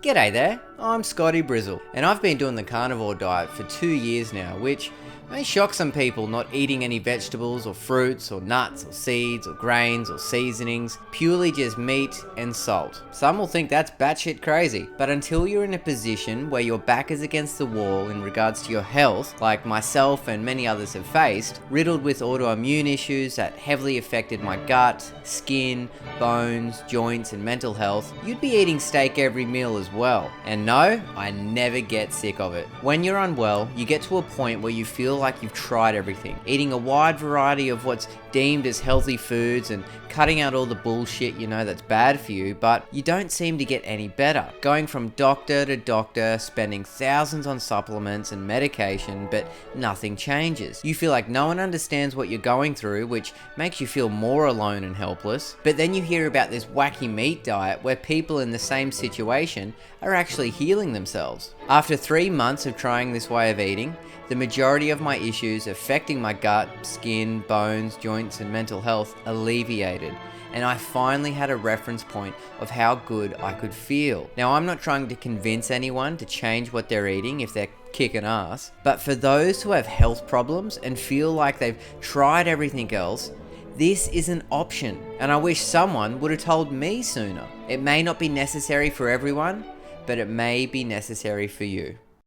G'day there, I'm Scotty Brizzle, and I've been doing the carnivore diet for 2 years now, which may shock some people not eating any vegetables or fruits or nuts or seeds or grains or seasonings, purely just meat and salt. Some will think that's batshit crazy, but until you're in a position where your back is against the wall in regards to your health, like myself and many others have faced, riddled with autoimmune issues that heavily affected my gut, skin, bones, joints and mental health, you'd be eating steak every meal as well. And no, I never get sick of it. When you're unwell, you get to a point where you feel like you've tried everything, eating a wide variety of what's deemed as healthy foods and cutting out all the bullshit you know that's bad for you, but you don't seem to get any better. Going from doctor to doctor, spending thousands on supplements and medication, but nothing changes. You feel like no one understands what you're going through, which makes you feel more alone and helpless. But then you hear about this wacky meat diet where people in the same situation are actually healing themselves. After 3 months of trying this way of eating, the majority of my issues affecting my gut, skin, bones, joints and mental health alleviated, and I finally had a reference point of how good I could feel. Now, I'm not trying to convince anyone to change what they're eating if they're kicking ass, but for those who have health problems and feel like they've tried everything else, this is an option, and I wish someone would have told me sooner. It may not be necessary for everyone, but it may be necessary for you.